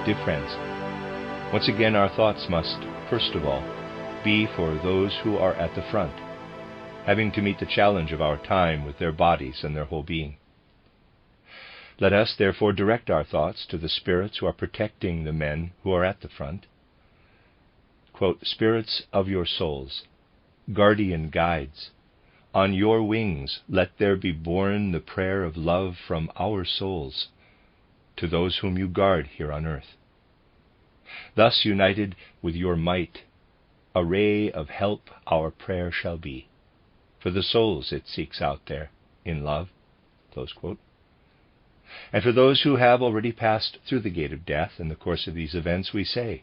dear friends, once again our thoughts must, first of all, be for those who are at the front, having to meet the challenge of our time with their bodies and their whole being. Let us, therefore, direct our thoughts to the spirits who are protecting the men who are at the front. Quote, "Spirits of your souls, guardian guides, on your wings let there be borne the prayer of love from our souls to those whom you guard here on earth. Thus united with your might, a ray of help our prayer shall be, for the souls it seeks out there in love." Close quote. And for those who have already passed through the gate of death in the course of these events, we say,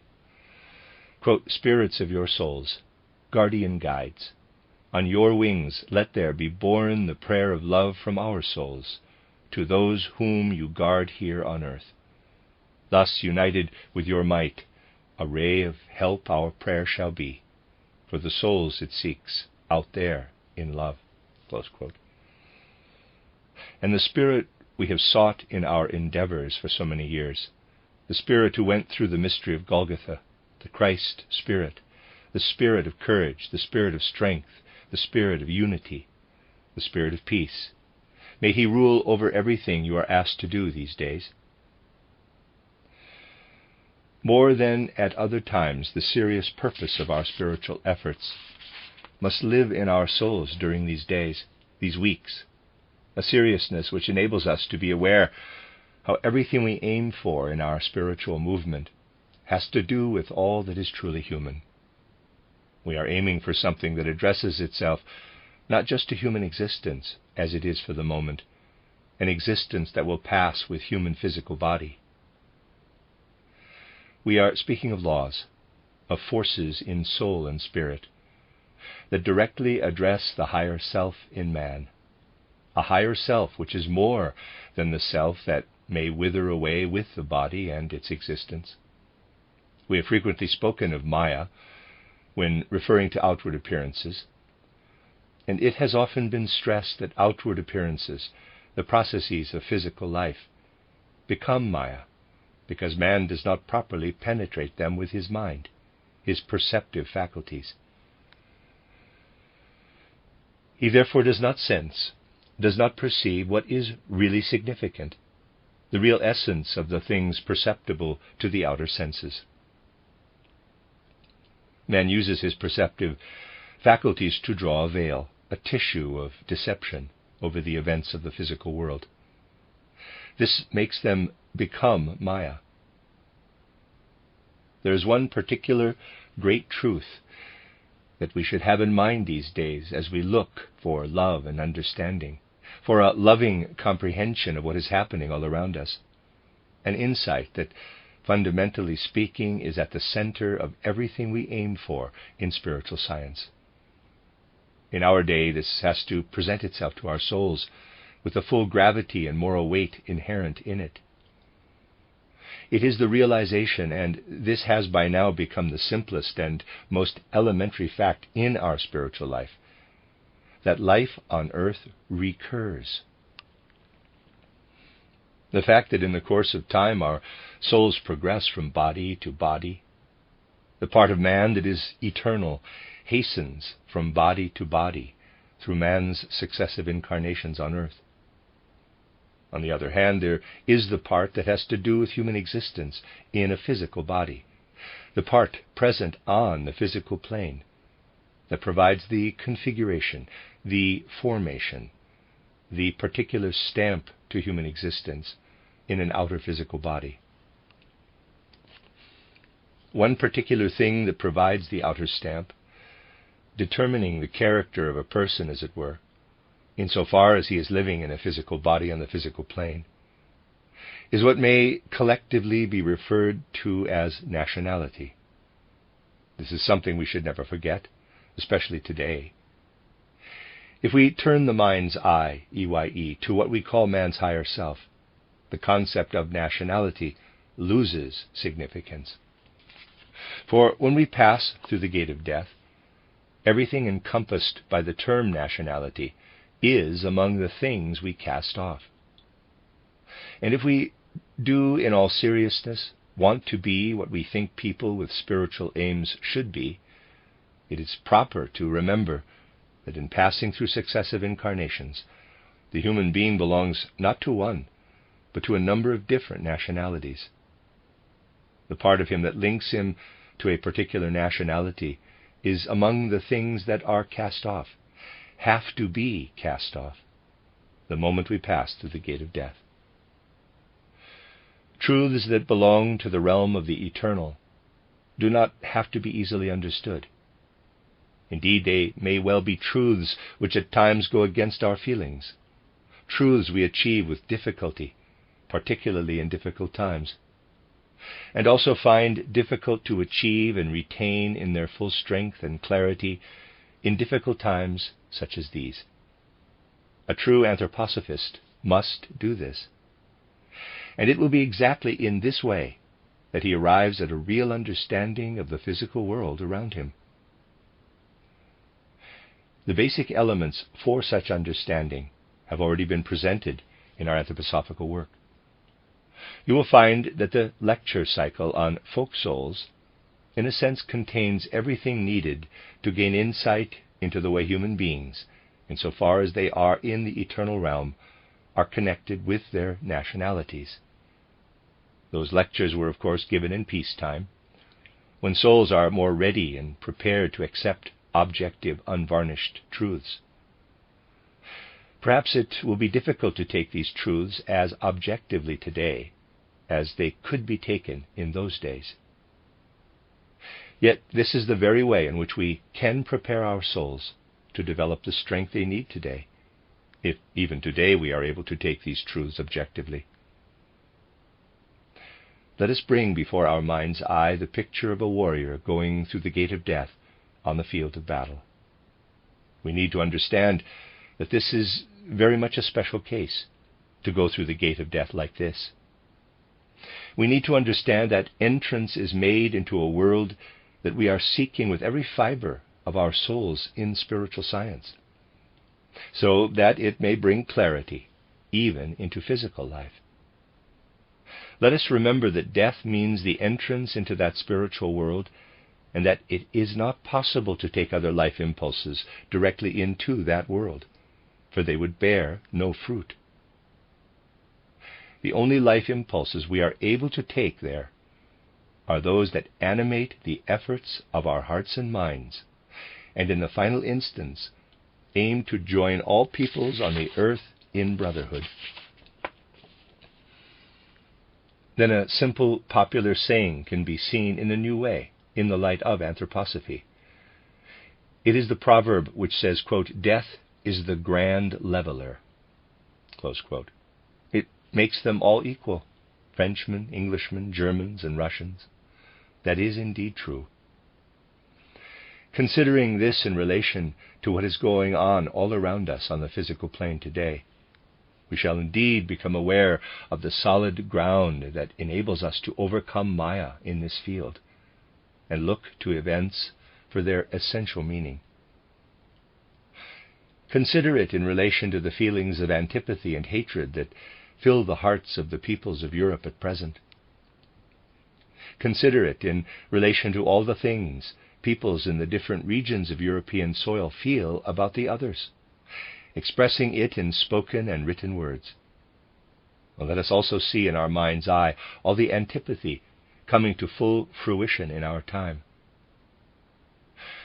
quote, "Spirits of your souls, guardian guides, on your wings let there be borne the prayer of love from our souls to those whom you guard here on earth. Thus united with your might, a ray of help our prayer shall be, for the souls it seeks out there in love." Close quote. And the Spirit we have sought in our endeavors for so many years, the Spirit who went through the mystery of Golgotha, the Christ Spirit, the Spirit of courage, the Spirit of strength, the Spirit of unity, the Spirit of peace. May He rule over everything you are asked to do these days. More than at other times, the serious purpose of our spiritual efforts must live in our souls during these days, these weeks, a seriousness which enables us to be aware how everything we aim for in our spiritual movement has to do with all that is truly human. We are aiming for something that addresses itself not just to human existence, as it is for the moment, an existence that will pass with human physical body. We are speaking of laws, of forces in soul and spirit, that directly address the higher self in man, a higher self which is more than the self that may wither away with the body and its existence. We have frequently spoken of Maya when referring to outward appearances, and it has often been stressed that outward appearances, the processes of physical life, become Maya because man does not properly penetrate them with his mind, his perceptive faculties. He therefore does not sense, does not perceive what is really significant, the real essence of the things perceptible to the outer senses. Man uses his perceptive faculties to draw a veil, a tissue of deception over the events of the physical world. This makes them become Maya. There is one particular great truth that we should have in mind these days as we look for love and understanding, for a loving comprehension of what is happening all around us, an insight that, fundamentally speaking, is at the center of everything we aim for in spiritual science. In our day, this has to present itself to our souls with the full gravity and moral weight inherent in it. It is the realization, and this has by now become the simplest and most elementary fact in our spiritual life, that life on earth recurs. The fact that in the course of time our souls progress from body to body, the part of man that is eternal hastens from body to body through man's successive incarnations on earth. On the other hand, there is the part that has to do with human existence in a physical body, the part present on the physical plane that provides the configuration, the formation, the particular stamp to human existence in an outer physical body. One particular thing that provides the outer stamp, determining the character of a person, as it were, insofar as he is living in a physical body on the physical plane, is what may collectively be referred to as nationality. This is something we should never forget, especially today. If we turn the mind's eye, EYE, to what we call man's higher self, the concept of nationality loses significance. For when we pass through the gate of death, everything encompassed by the term nationality is among the things we cast off. And if we do in all seriousness want to be what we think people with spiritual aims should be, it is proper to remember that in passing through successive incarnations, the human being belongs not to one, but to a number of different nationalities. The part of him that links him to a particular nationality is among the things that are cast off, have to be cast off, the moment we pass through the gate of death. Truths that belong to the realm of the eternal do not have to be easily understood. Indeed, they may well be truths which at times go against our feelings, truths we achieve with difficulty, particularly in difficult times, and also find difficult to achieve and retain in their full strength and clarity in difficult times such as these. A true anthroposophist must do this. And it will be exactly in this way that he arrives at a real understanding of the physical world around him. The basic elements for such understanding have already been presented in our anthroposophical work. You will find that the lecture cycle on folk souls, in a sense, contains everything needed to gain insight into the way human beings, insofar as they are in the eternal realm, are connected with their nationalities. Those lectures were, of course, given in peacetime, when souls are more ready and prepared to accept objective, unvarnished truths. Perhaps it will be difficult to take these truths as objectively today as they could be taken in those days. Yet this is the very way in which we can prepare our souls to develop the strength they need today, if even today we are able to take these truths objectively. Let us bring before our mind's eye the picture of a warrior going through the gate of death on the field of battle. We need to understand that this is very much a special case, to go through the gate of death like this. We need to understand that entrance is made into a world that we are seeking with every fiber of our souls in spiritual science, so that it may bring clarity even into physical life. Let us remember that death means the entrance into that spiritual world, and that it is not possible to take other life impulses directly into that world, for they would bear no fruit. The only life impulses we are able to take there are those that animate the efforts of our hearts and minds, and in the final instance aim to join all peoples on the earth in brotherhood. Then a simple popular saying can be seen in a new way in the light of anthroposophy. It is the proverb which says, quote, "Death is the grand leveler," close quote. It makes them all equal, Frenchmen, Englishmen, Germans, and Russians. That is indeed true. Considering this in relation to what is going on all around us on the physical plane today, we shall indeed become aware of the solid ground that enables us to overcome Maya in this field, and look to events for their essential meaning. Consider it in relation to the feelings of antipathy and hatred that fill the hearts of the peoples of Europe at present. Consider it in relation to all the things peoples in the different regions of European soil feel about the others, expressing it in spoken and written words. Well, let us also see in our mind's eye all the antipathy coming to full fruition in our time.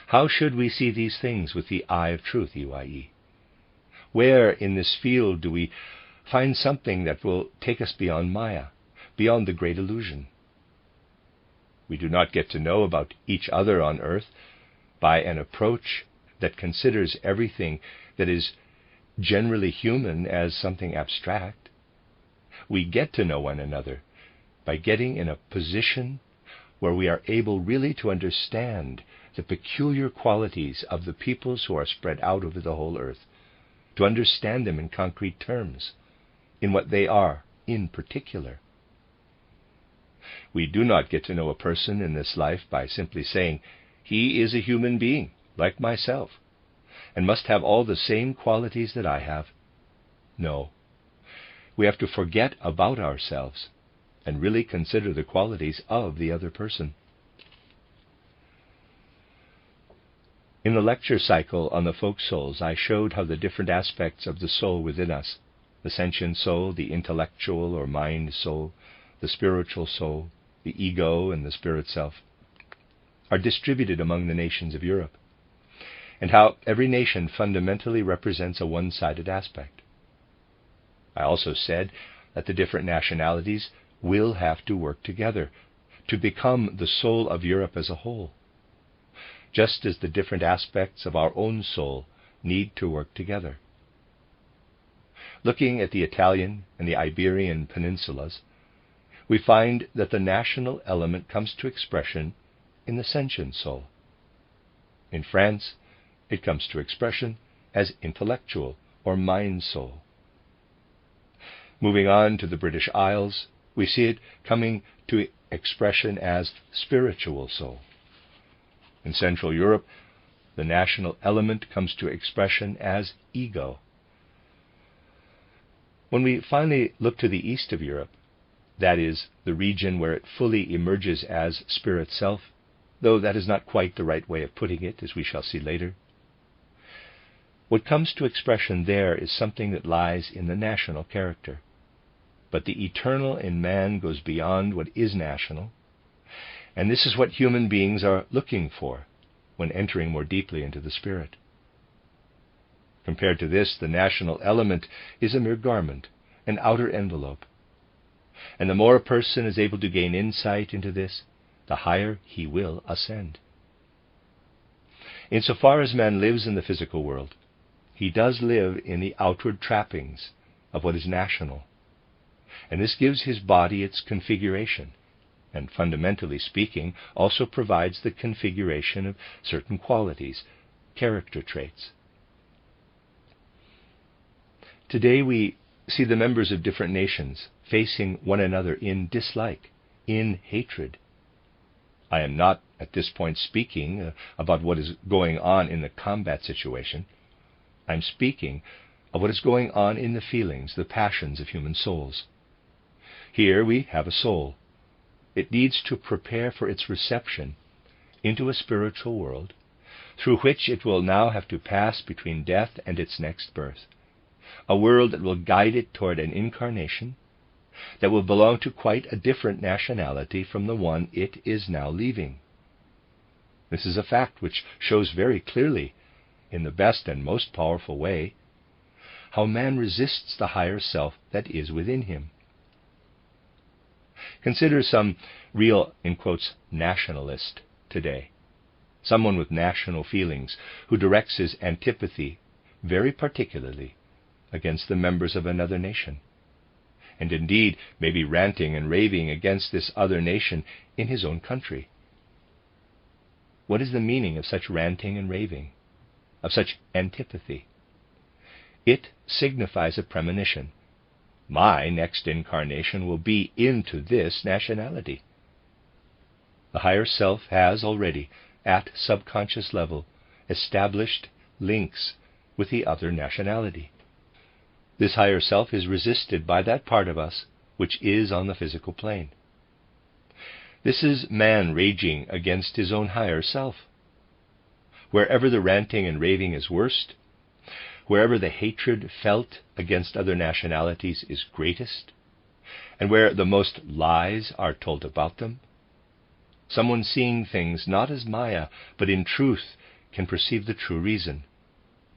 How should we see these things with the eye of truth, EYE? Where in this field do we find something that will take us beyond Maya, beyond the great illusion? We do not get to know about each other on earth by an approach that considers everything that is generally human as something abstract. We get to know one another by getting in a position where we are able really to understand the peculiar qualities of the peoples who are spread out over the whole earth, to understand them in concrete terms, in what they are in particular. We do not get to know a person in this life by simply saying, "He is a human being, like myself, and must have all the same qualities that I have." No. We have to forget about ourselves and really consider the qualities of the other person. In the lecture cycle on the folk souls, I showed how the different aspects of the soul within us, the sentient soul, the intellectual or mind soul, the spiritual soul, the ego, and the spirit self, are distributed among the nations of Europe, and how every nation fundamentally represents a one-sided aspect. I also said that the different nationalities will have to work together to become the soul of Europe as a whole, just as the different aspects of our own soul need to work together. Looking at the Italian and the Iberian peninsulas, we find that the national element comes to expression in the sentient soul. In France, it comes to expression as intellectual or mind soul. Moving on to the British Isles, we see it coming to expression as spiritual soul. In Central Europe, the national element comes to expression as ego. When we finally look to the east of Europe, that is, the region where it fully emerges as spirit self, though that is not quite the right way of putting it, as we shall see later, what comes to expression there is something that lies in the national character. But the eternal in man goes beyond what is national, and this is what human beings are looking for when entering more deeply into the spirit. Compared to this, the national element is a mere garment, an outer envelope. And the more a person is able to gain insight into this, the higher he will ascend. Insofar as man lives in the physical world, he does live in the outward trappings of what is national. And this gives his body its configuration, and fundamentally speaking, also provides the configuration of certain qualities, character traits. Today we see the members of different nations facing one another in dislike, in hatred. I am not at this point speaking about what is going on in the combat situation. I'm speaking of what is going on in the feelings, the passions of human souls. Here we have a soul. It needs to prepare for its reception into a spiritual world, through which it will now have to pass between death and its next birth, a world that will guide it toward an incarnation that will belong to quite a different nationality from the one it is now leaving. This is a fact which shows very clearly, in the best and most powerful way, how man resists the higher self that is within him. Consider some real, in quotes, nationalist today, someone with national feelings who directs his antipathy very particularly against the members of another nation, and indeed may be ranting and raving against this other nation in his own country. What is the meaning of such ranting and raving, of such antipathy? It signifies a premonition. My next incarnation will be into this nationality. The higher self has already, at subconscious level, established links with the other nationality. This higher self is resisted by that part of us which is on the physical plane. This is man raging against his own higher self. Wherever the ranting and raving is worst, wherever the hatred felt against other nationalities is greatest, and where the most lies are told about them, someone seeing things not as Maya, but in truth, can perceive the true reason,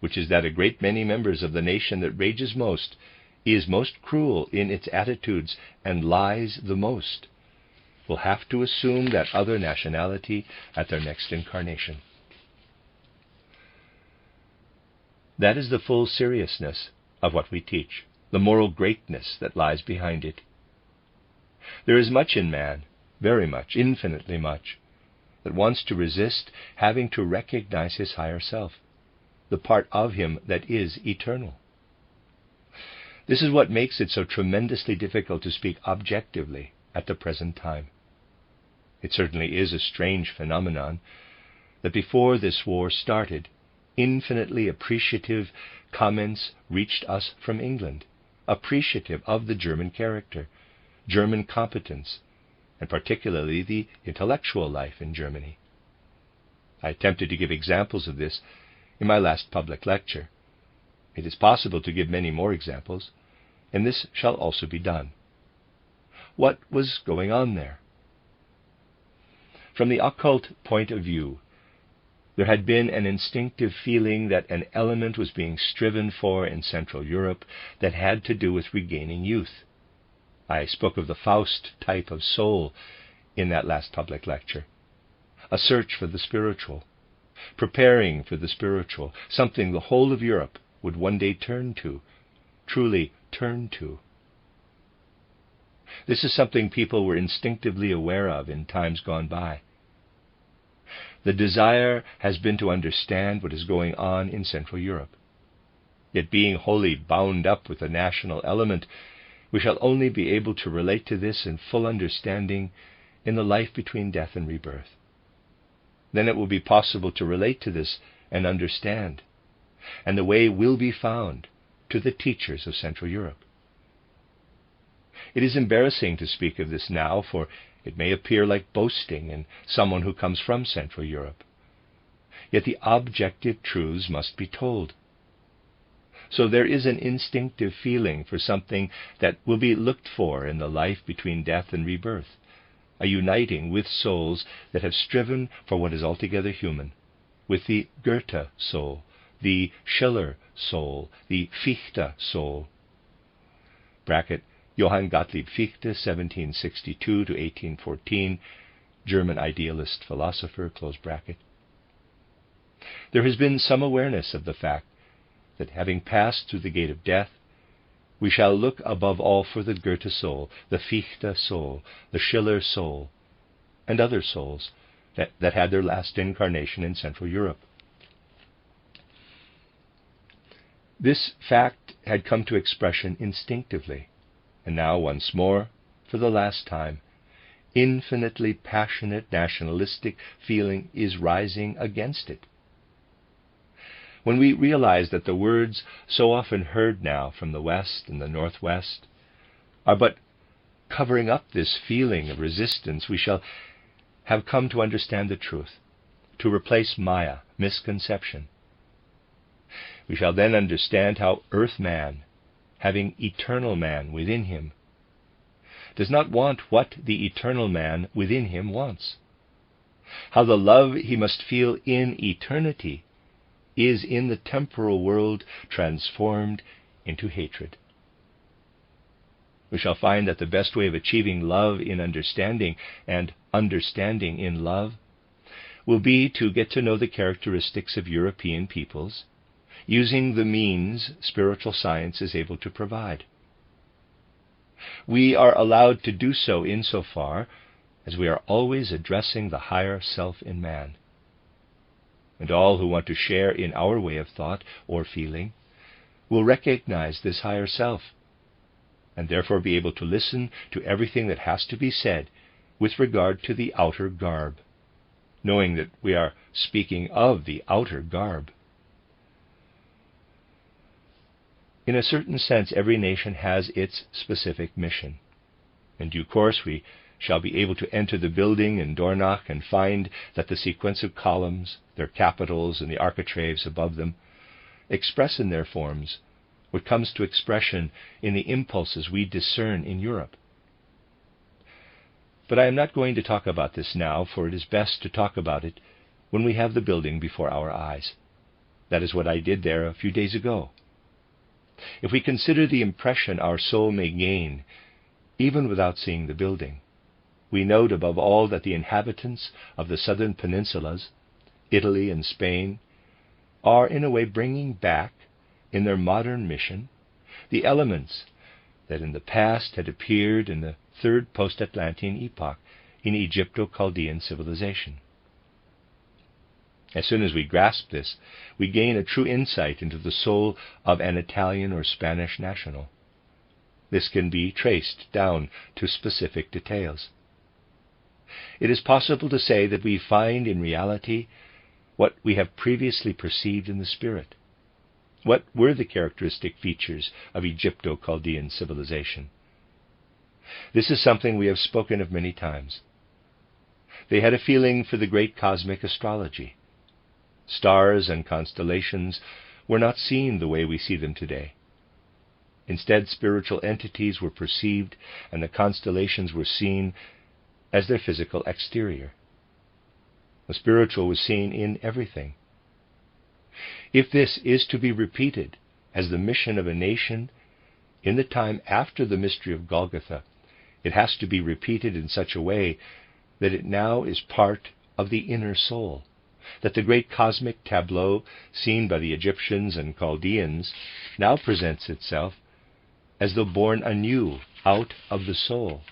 which is that a great many members of the nation that rages most, is most cruel in its attitudes, and lies the most, will have to assume that other nationality at their next incarnation. That is the full seriousness of what we teach, the moral greatness that lies behind it. There is much in man, very much, infinitely much, that wants to resist having to recognize his higher self, the part of him that is eternal. This is what makes it so tremendously difficult to speak objectively at the present time. It certainly is a strange phenomenon that before this war started, infinitely appreciative comments reached us from England, appreciative of the German character, German competence, and particularly the intellectual life in Germany. I attempted to give examples of this in my last public lecture. It is possible to give many more examples, and this shall also be done. What was going on there? From the occult point of view, there had been an instinctive feeling that an element was being striven for in Central Europe that had to do with regaining youth. I spoke of the Faust type of soul in that last public lecture. A search for the spiritual, preparing for the spiritual, something the whole of Europe would one day turn to, truly turn to. This is something people were instinctively aware of in times gone by. The desire has been to understand what is going on in Central Europe. Yet being wholly bound up with the national element, we shall only be able to relate to this in full understanding in the life between death and rebirth. Then it will be possible to relate to this and understand, and the way will be found to the teachers of Central Europe. It is embarrassing to speak of this now, for it may appear like boasting in someone who comes from Central Europe. Yet the objective truths must be told. So there is an instinctive feeling for something that will be looked for in the life between death and rebirth, a uniting with souls that have striven for what is altogether human, with the Goethe soul, the Schiller soul, the Fichte soul. Bracket, Johann Gottlieb Fichte, 1762 to 1814, German idealist philosopher, close bracket. There has been some awareness of the fact that having passed through the gate of death, we shall look above all for the Goethe soul, the Fichte soul, the Schiller soul, and other souls that had their last incarnation in Central Europe. This fact had come to expression instinctively, and now once more, for the last time, infinitely passionate nationalistic feeling is rising against it. When we realize that the words so often heard now from the West and the Northwest are but covering up this feeling of resistance, we shall have come to understand the truth, to replace Maya, misconception. We shall then understand how Earth Man, having eternal man within him, does not want what the eternal man within him wants. How the love he must feel in eternity is in the temporal world transformed into hatred. We shall find that the best way of achieving love in understanding and understanding in love will be to get to know the characteristics of European peoples, using the means spiritual science is able to provide. We are allowed to do so insofar as we are always addressing the higher self in man. And all who want to share in our way of thought or feeling will recognize this higher self, and therefore be able to listen to everything that has to be said with regard to the outer garb, knowing that we are speaking of the outer garb. In a certain sense, every nation has its specific mission. In due course, we shall be able to enter the building in Dornach and find that the sequence of columns, their capitals, and the architraves above them express in their forms what comes to expression in the impulses we discern in Europe. But I am not going to talk about this now, for it is best to talk about it when we have the building before our eyes. That is what I did there a few days ago. If we consider the impression our soul may gain, even without seeing the building, we note above all that the inhabitants of the southern peninsulas, Italy and Spain, are in a way bringing back, in their modern mission, the elements that in the past had appeared in the third post-Atlantean epoch in Egypto-Chaldean civilization. As soon as we grasp this, we gain a true insight into the soul of an Italian or Spanish national. This can be traced down to specific details. It is possible to say that we find in reality what we have previously perceived in the spirit. What were the characteristic features of Egypto-Chaldean civilization? This is something we have spoken of many times. They had a feeling for the great cosmic astrology. Stars and constellations were not seen the way we see them today. Instead, spiritual entities were perceived, and the constellations were seen as their physical exterior. The spiritual was seen in everything. If this is to be repeated as the mission of a nation in the time after the mystery of Golgotha, it has to be repeated in such a way that it now is part of the inner soul, that the great cosmic tableau seen by the Egyptians and Chaldeans now presents itself as though born anew out of the soul.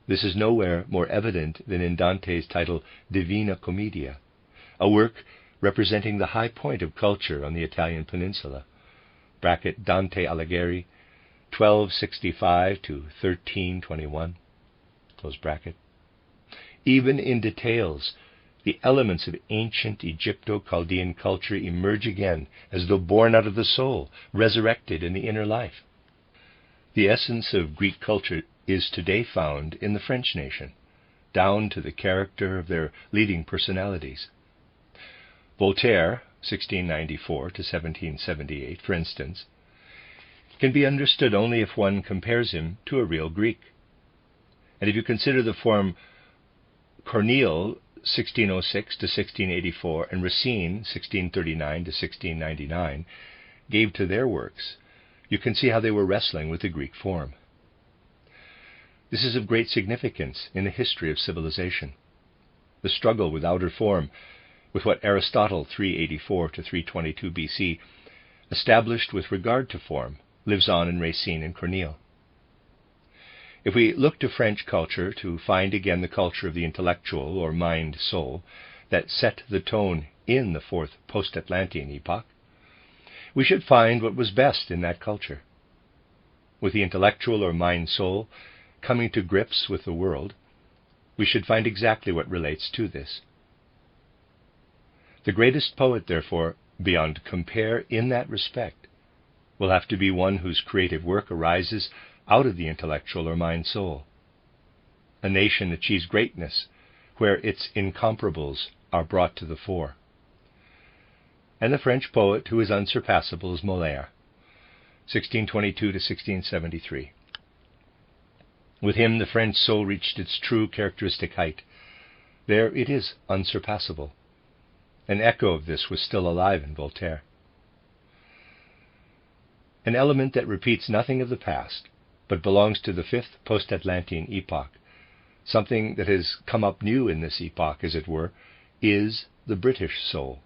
This is nowhere more evident than in Dante's title Divina Commedia, a work representing the high point of culture on the Italian peninsula. Bracket Dante Alighieri, 1265 to 1321. Close bracket. Even in details, the elements of ancient Egypto-Chaldean culture emerge again as though born out of the soul, resurrected in the inner life. The essence of Greek culture is today found in the French nation, down to the character of their leading personalities. Voltaire, 1694 to 1778, for instance, can be understood only if one compares him to a real Greek. And if you consider the form Corneille, 1606 to 1684, and Racine, 1639 to 1699, gave to their works, you can see how they were wrestling with the Greek form. This is of great significance in the history of civilization. The struggle with outer form, with what Aristotle, 384 to 322 BC, established with regard to form, lives on in Racine and Corneille. If we look to French culture to find again the culture of the intellectual or mind-soul that set the tone in the fourth post-Atlantean epoch, we should find what was best in that culture. With the intellectual or mind-soul coming to grips with the world, we should find exactly what relates to this. The greatest poet, therefore, beyond compare in that respect, will have to be one whose creative work arises out of the intellectual or mind-soul. A nation achieves greatness where its incomparables are brought to the fore. And the French poet who is unsurpassable is Molière, 1622 to 1673. With him the French soul reached its true characteristic height. There it is unsurpassable. An echo of this was still alive in Voltaire. An element that repeats nothing of the past, but belongs to the fifth post-Atlantean epoch, something that has come up new in this epoch, as it were, is the British soul.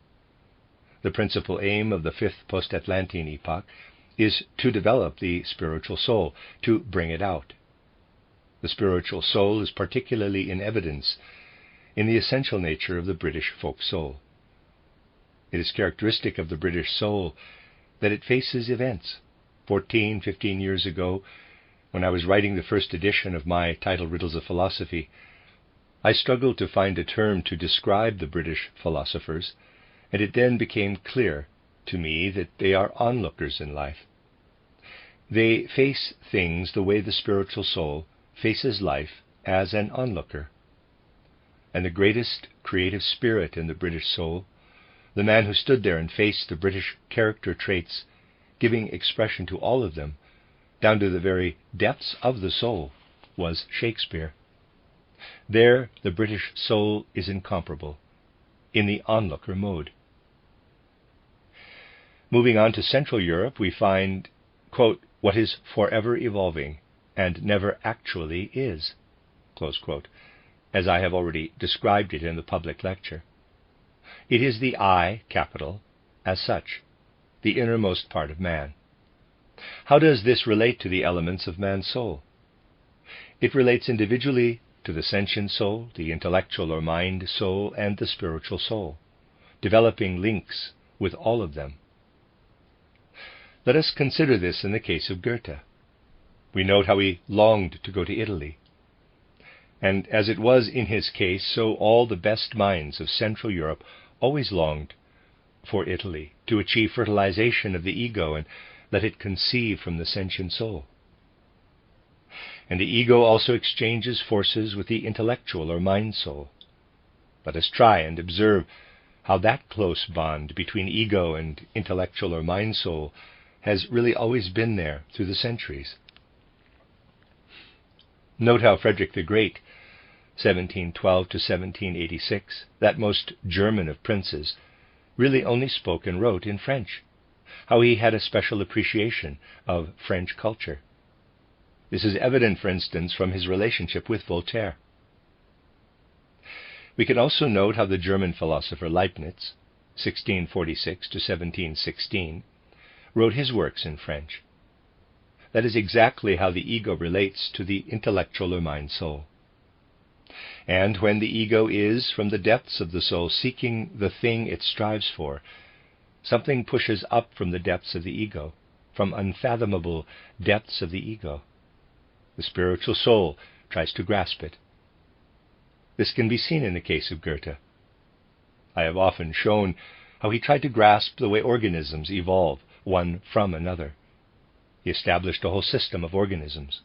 The principal aim of the fifth post-Atlantean epoch is to develop the spiritual soul, to bring it out. The spiritual soul is particularly in evidence in the essential nature of the British folk soul. It is characteristic of the British soul that it faces events. 15 years ago, when I was writing the first edition of my title Riddles of Philosophy, I struggled to find a term to describe the British philosophers, and it then became clear to me that they are onlookers in life. They face things the way the spiritual soul faces life as an onlooker. And the greatest creative spirit in the British soul, the man who stood there and faced the British character traits, giving expression to all of them, down to the very depths of the soul, was Shakespeare. There the British soul is incomparable, in the onlooker mode. Moving on to Central Europe, we find, quote, what is forever evolving and never actually is, close quote, as I have already described it in the public lecture. It is the I, capital, as such, the innermost part of man. How does this relate to the elements of man's soul? It relates individually to the sentient soul, the intellectual or mind soul, and the spiritual soul, developing links with all of them. Let us consider this in the case of Goethe. We note how he longed to go to Italy. And as it was in his case, so all the best minds of Central Europe always longed for Italy, to achieve fertilization of the ego and let it conceive from the sentient soul. And the ego also exchanges forces with the intellectual or mind soul. Let us try and observe how that close bond between ego and intellectual or mind soul has really always been there through the centuries. Note how Frederick the Great, 1712 to 1786, that most German of princes, really only spoke and wrote in French, how he had a special appreciation of French culture. This is evident, for instance, from his relationship with Voltaire. We can also note how the German philosopher Leibniz, 1646 to 1716, wrote his works in French. That is exactly how the ego relates to the intellectual or mind soul. And when the ego is, from the depths of the soul, seeking the thing it strives for, something pushes up from the depths of the ego, from unfathomable depths of the ego. The spiritual soul tries to grasp it. This can be seen in the case of Goethe. I have often shown how he tried to grasp the way organisms evolve one from another. He established a whole system of organisms.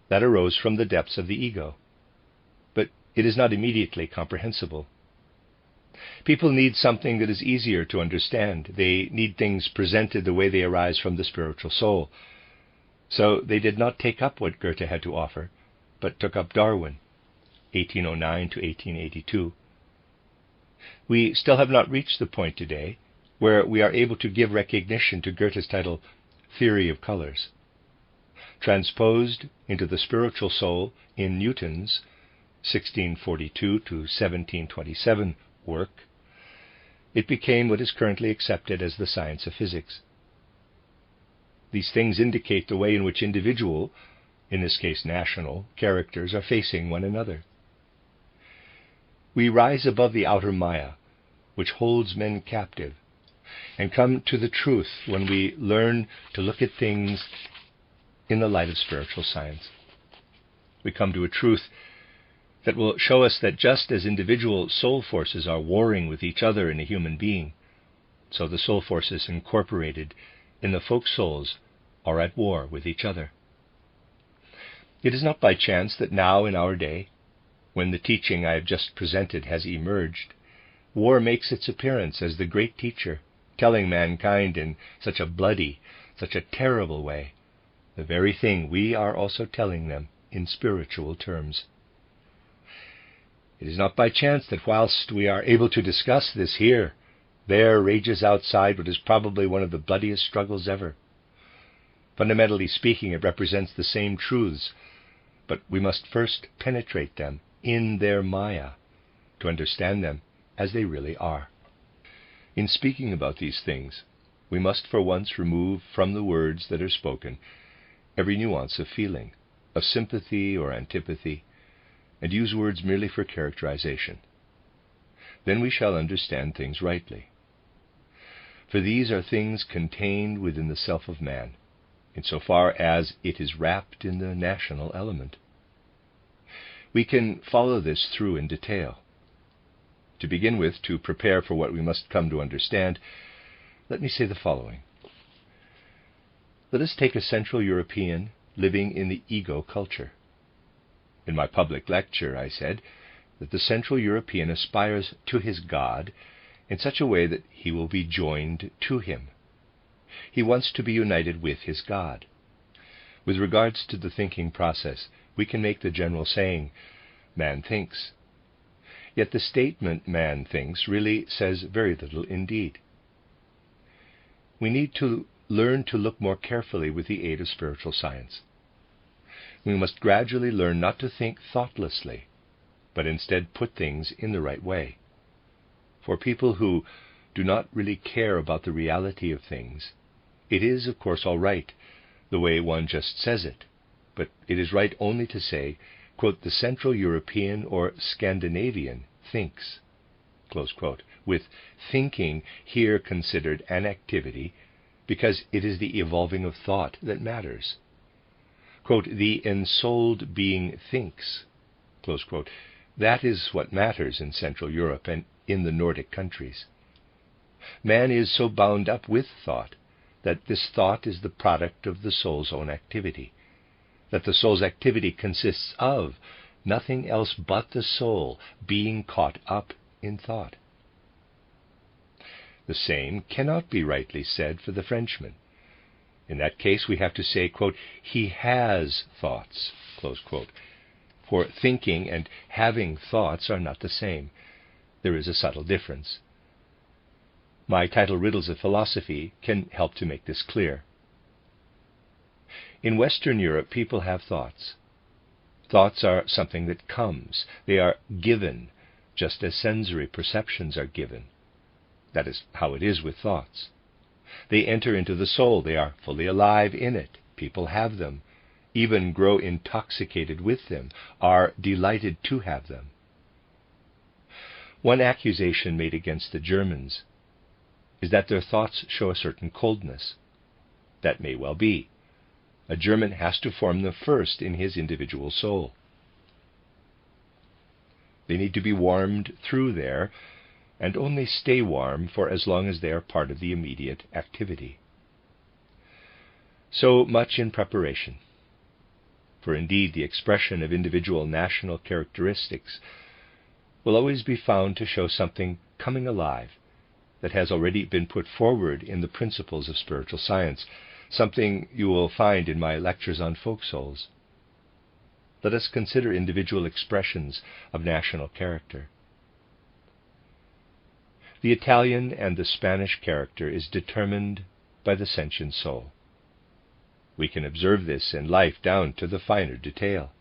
That arose from the depths of the ego. But it is not immediately comprehensible. People need something that is easier to understand. They need things presented the way they arise from the spiritual soul. So they did not take up what Goethe had to offer, but took up Darwin, 1809 to 1882. We still have not reached the point today where we are able to give recognition to Goethe's title, Theory of Colors. Transposed into the spiritual soul in Newton's 1642 to 1727 work, it became what is currently accepted as the science of physics. These things indicate the way in which individual, in this case national, characters are facing one another. We rise above the outer Maya, which holds men captive, and come to the truth when we learn to look at things in the light of spiritual science. We come to a truth that will show us that just as individual soul forces are warring with each other in a human being, so the soul forces incorporated in the folk souls are at war with each other. It is not by chance that now in our day, when the teaching I have just presented has emerged, war makes its appearance as the great teacher, telling mankind in such a bloody, such a terrible way, the very thing we are also telling them in spiritual terms. It is not by chance that whilst we are able to discuss this here, there rages outside what is probably one of the bloodiest struggles ever. Fundamentally speaking, it represents the same truths, but we must first penetrate them in their Maya to understand them as they really are. In speaking about these things, we must for once remove from the words that are spoken every nuance of feeling, of sympathy or antipathy, and use words merely for characterization. Then we shall understand things rightly. For these are things contained within the self of man, insofar as it is wrapped in the national element. We can follow this through in detail. To begin with, to prepare for what we must come to understand, let me say the following. Let us take a Central European living in the ego culture. In my public lecture, I said that the Central European aspires to his God in such a way that he will be joined to him. He wants to be united with his God. With regards to the thinking process, we can make the general saying, man thinks. Yet the statement man thinks really says very little indeed. We need to learn to look more carefully with the aid of spiritual science. We must gradually learn not to think thoughtlessly, but instead put things in the right way. For people who do not really care about the reality of things, it is, of course, all right the way one just says it, but it is right only to say, quote, the Central European or Scandinavian thinks, close quote, with thinking here considered an activity because it is the evolving of thought that matters. Quote, the ensouled being thinks, close quote. That is what matters in Central Europe and in the Nordic countries. Man is so bound up with thought that this thought is the product of the soul's own activity. that the soul's activity consists of nothing else but the soul being caught up in thought. The same cannot be rightly said for the Frenchman. In that case, we have to say, quote, he has thoughts, close quote. For thinking and having thoughts are not the same. There is a subtle difference. My title, Riddles of Philosophy, can help to make this clear. In Western Europe, people have thoughts. Thoughts are something that comes. They are given, just as sensory perceptions are given. That is how it is with thoughts. They enter into the soul. They are fully alive in it. People have them, even grow intoxicated with them, are delighted to have them. One accusation made against the Germans is that their thoughts show a certain coldness. That may well be. A German has to form them first in his individual soul. They need to be warmed through there, and only stay warm for as long as they are part of the immediate activity. So much in preparation. For indeed, the expression of individual national characteristics will always be found to show something coming alive that has already been put forward in the principles of spiritual science, something you will find in my lectures on folk souls. Let us consider individual expressions of national character. The Italian and the Spanish character is determined by the sentient soul. We can observe this in life down to the finer detail.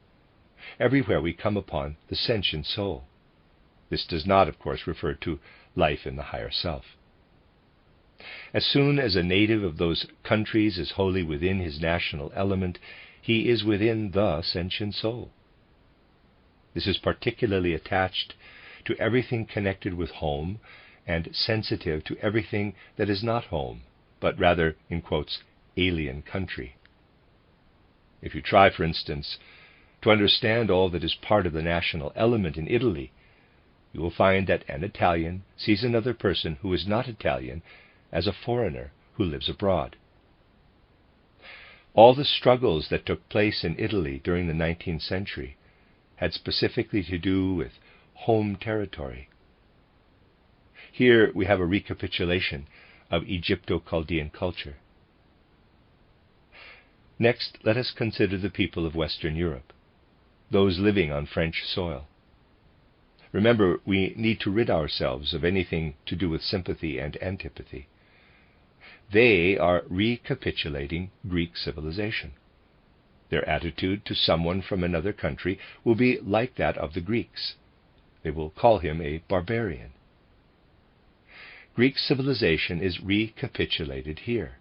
Everywhere we come upon the sentient soul. This does not, of course, refer to life in the higher self. As soon as a native of those countries is wholly within his national element, he is within the sentient soul. This is particularly attached to everything connected with home and sensitive to everything that is not home, but rather, in quotes, alien country. If you try, for instance, to understand all that is part of the national element in Italy, you will find that an Italian sees another person who is not Italian as a foreigner who lives abroad. All the struggles that took place in Italy during the 19th century had specifically to do with home territory. Here we have a recapitulation of Egypto-Chaldean culture. Next, let us consider the people of Western Europe, those living on French soil. Remember, we need to rid ourselves of anything to do with sympathy and antipathy. They are recapitulating Greek civilization. Their attitude to someone from another country will be like that of the Greeks. They will call him a barbarian. Greek civilization is recapitulated here.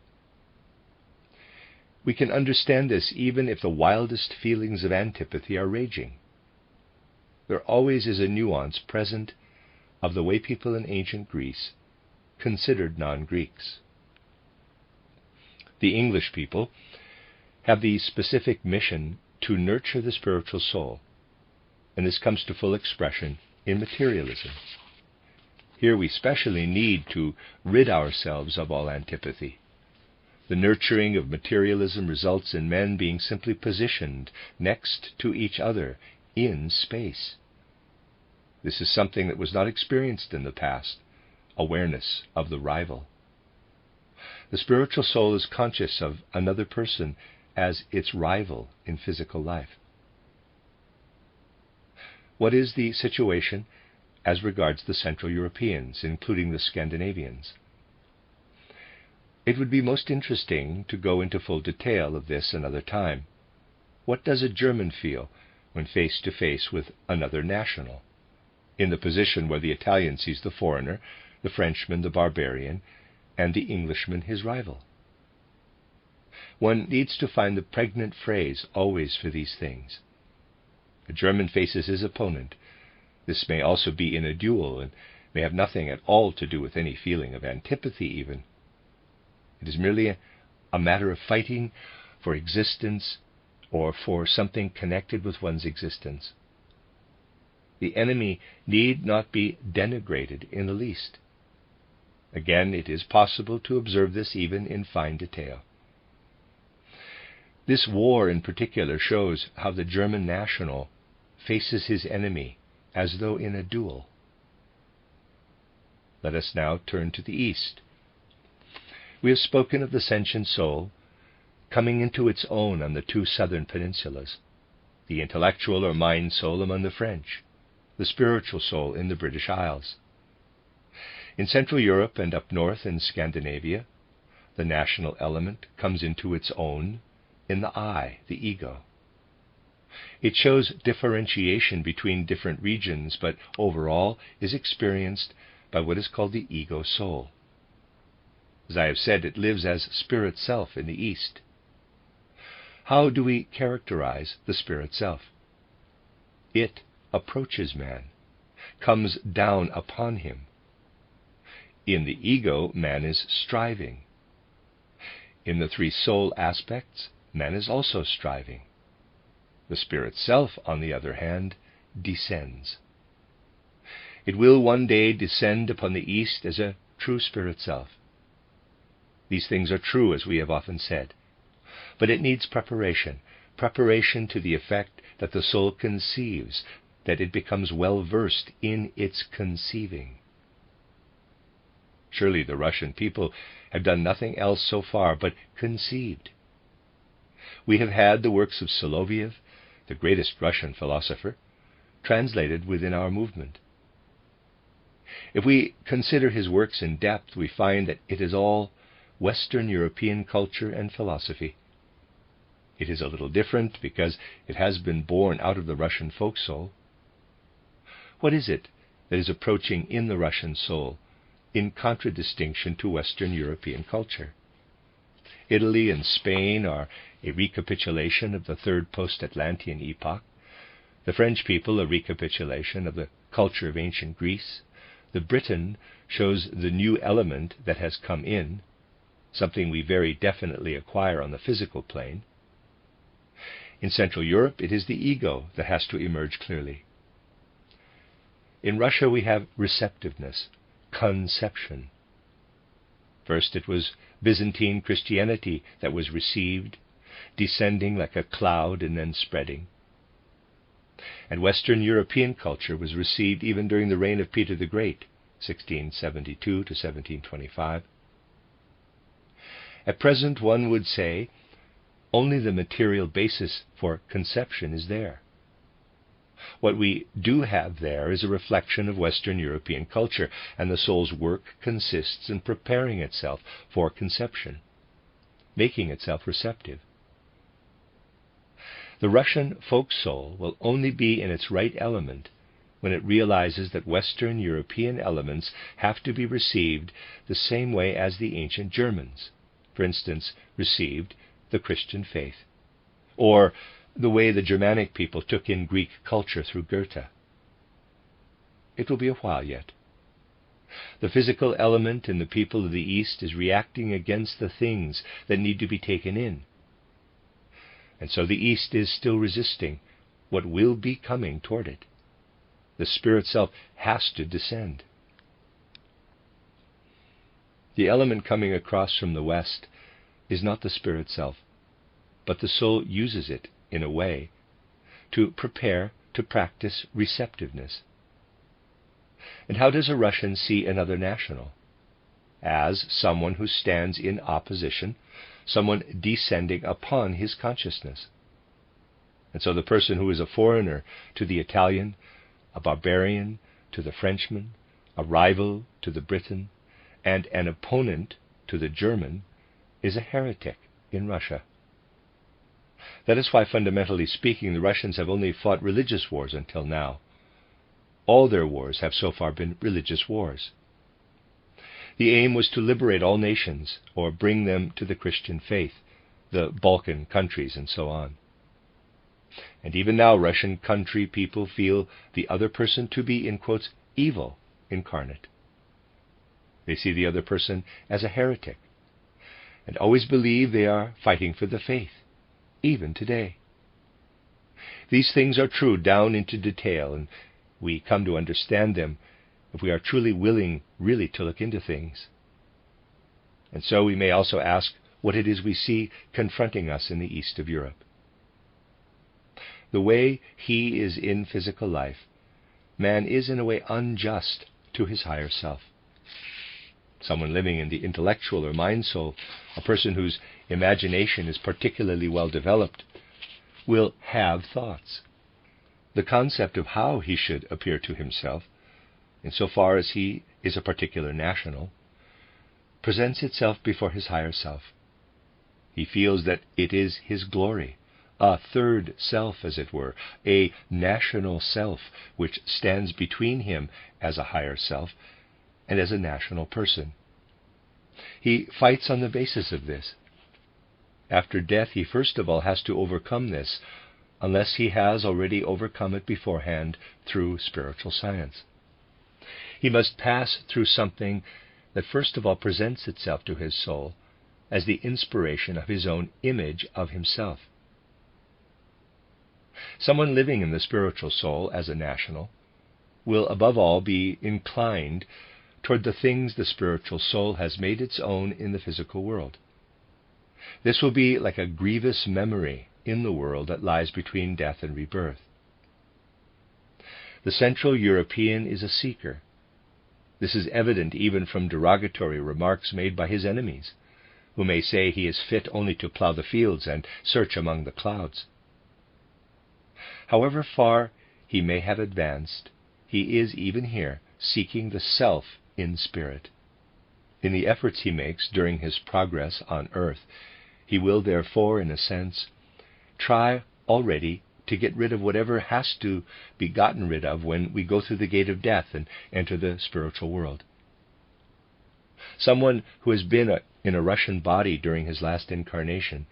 We can understand this even if the wildest feelings of antipathy are raging. There always is a nuance present of the way people in ancient Greece considered non-Greeks. The English people have the specific mission to nurture the spiritual soul, and this comes to full expression in materialism. Here we specially need to rid ourselves of all antipathy. The nurturing of materialism results in men being simply positioned next to each other in space. This is something that was not experienced in the past, awareness of the rival. The spiritual soul is conscious of another person as its rival in physical life. What is the situation as regards the Central Europeans, including the Scandinavians? It would be most interesting to go into full detail of this another time. What does a German feel when face to face with another national, in the position where the Italian sees the foreigner, the Frenchman the barbarian, and the Englishman his rival? One needs to find the pregnant phrase always for these things. A German faces his opponent. This may also be in a duel, and may have nothing at all to do with any feeling of antipathy even. It is merely a matter of fighting for existence or for something connected with one's existence. The enemy need not be denigrated in the least. Again, it is possible to observe this even in fine detail. This war in particular shows how the German national faces his enemy as though in a duel. Let us now turn to the East. We have spoken of the sentient soul coming into its own on the two southern peninsulas, the intellectual or mind soul among the French, the spiritual soul in the British Isles. In Central Europe and up north in Scandinavia, the national element comes into its own in the I, the ego. It shows differentiation between different regions, but overall is experienced by what is called the ego soul. As I have said, it lives as spirit self in the East. How do we characterize the spirit self? It approaches man, comes down upon him. In the ego, man is striving. In the three soul aspects, man is also striving. The spirit self, on the other hand, descends. It will one day descend upon the East as a true spirit self. These things are true, as we have often said, but it needs preparation to the effect that the soul conceives, that it becomes well versed in its conceiving. Surely the Russian people have done nothing else so far but conceived. We have had the works of Soloviev, the greatest Russian philosopher, translated within our movement. If we consider his works in depth, we find that it is all Western European culture and philosophy. It is a little different because it has been born out of the Russian folk soul. What is it that is approaching in the Russian soul in contradistinction to Western European culture? Italy and Spain are a recapitulation of the third post-Atlantean epoch, the French people a recapitulation of the culture of ancient Greece, the Briton shows the new element that has come in, something we very definitely acquire on the physical plane. In Central Europe, it is the ego that has to emerge clearly. In Russia, we have receptiveness, conception. First, it was Byzantine Christianity that was received, descending like a cloud and then spreading. And Western European culture was received even during the reign of Peter the Great, 1672 to 1725. At present, one would say, only the material basis for conception is there. What we do have there is a reflection of Western European culture, and the soul's work consists in preparing itself for conception, making itself receptive. The Russian folk soul will only be in its right element when it realizes that Western European elements have to be received the same way as the ancient Germans, for instance, received the Christian faith, or the way the Germanic people took in Greek culture through Goethe. It will be a while yet. The physical element in the people of the East is reacting against the things that need to be taken in. And so the East is still resisting what will be coming toward it. The spirit self has to descend. The element coming across from the West is not the spirit self, but the soul uses it, in a way, to prepare to practice receptiveness. And how does a Russian see another national? As someone who stands in opposition, someone descending upon his consciousness. And so the person who is a foreigner to the Italian, a barbarian to the Frenchman, a rival to the Briton, and an opponent to the German, is a heretic in Russia. That is why, fundamentally speaking, the Russians have only fought religious wars until now. All their wars have so far been religious wars. The aim was to liberate all nations, or bring them to the Christian faith, the Balkan countries and so on. And even now Russian country people feel the other person to be, in quotes, evil incarnate. They see the other person as a heretic, and always believe they are fighting for the faith, even today. These things are true down into detail, and we come to understand them if we are truly willing really to look into things. And so we may also ask, what it is we see confronting us in the east of Europe. The way he is in physical life, man is in a way unjust to his higher self. Someone living in the intellectual or mind soul, a person whose imagination is particularly well developed, will have thoughts. The concept of how he should appear to himself, insofar as he is a particular national, presents itself before his higher self. He feels that it is his glory, a third self, as it were, a national self, which stands between him as a higher self and as a national person. He fights on the basis of this. After death, he first of all has to overcome this, unless he has already overcome it beforehand through spiritual science. He must pass through something that first of all presents itself to his soul as the inspiration of his own image of himself. Someone living in the spiritual soul as a national will above all be inclined toward the things the spiritual soul has made its own in the physical world. This will be like a grievous memory in the world that lies between death and rebirth. The Central European is a seeker. This is evident even from derogatory remarks made by his enemies, who may say he is fit only to plough the fields and search among the clouds. However far he may have advanced, he is even here seeking the self in spirit. In the efforts he makes during his progress on earth, he will therefore, in a sense, try already to get rid of whatever has to be gotten rid of when we go through the gate of death and enter the spiritual world. Someone who has been in a Russian body during his last incarnation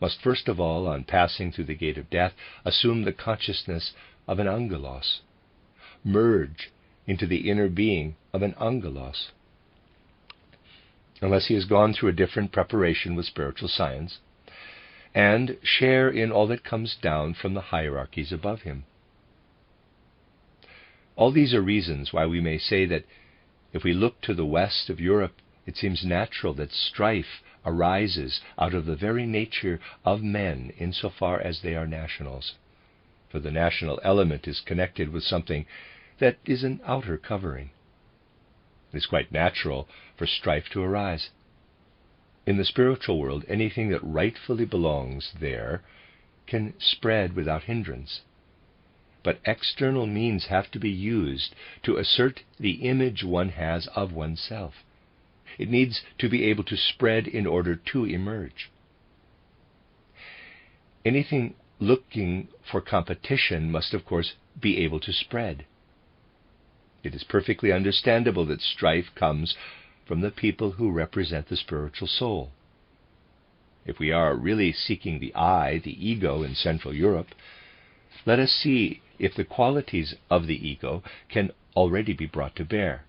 must first of all, on passing through the gate of death, assume the consciousness of an angelos, merge into the inner being of an angelos. Unless he has gone through a different preparation with spiritual science, and share in all that comes down from the hierarchies above him. All these are reasons why we may say that if we look to the west of Europe, it seems natural that strife arises out of the very nature of men insofar as they are nationals. For the national element is connected with something that is an outer covering. It is quite natural for strife to arise. In the spiritual world, anything that rightfully belongs there can spread without hindrance. But external means have to be used to assert the image one has of oneself. It needs to be able to spread in order to emerge. Anything looking for competition must, of course, be able to spread. It is perfectly understandable that strife comes from the people who represent the spiritual soul. If we are really seeking the I, the ego in Central Europe, let us see if the qualities of the ego can already be brought to bear.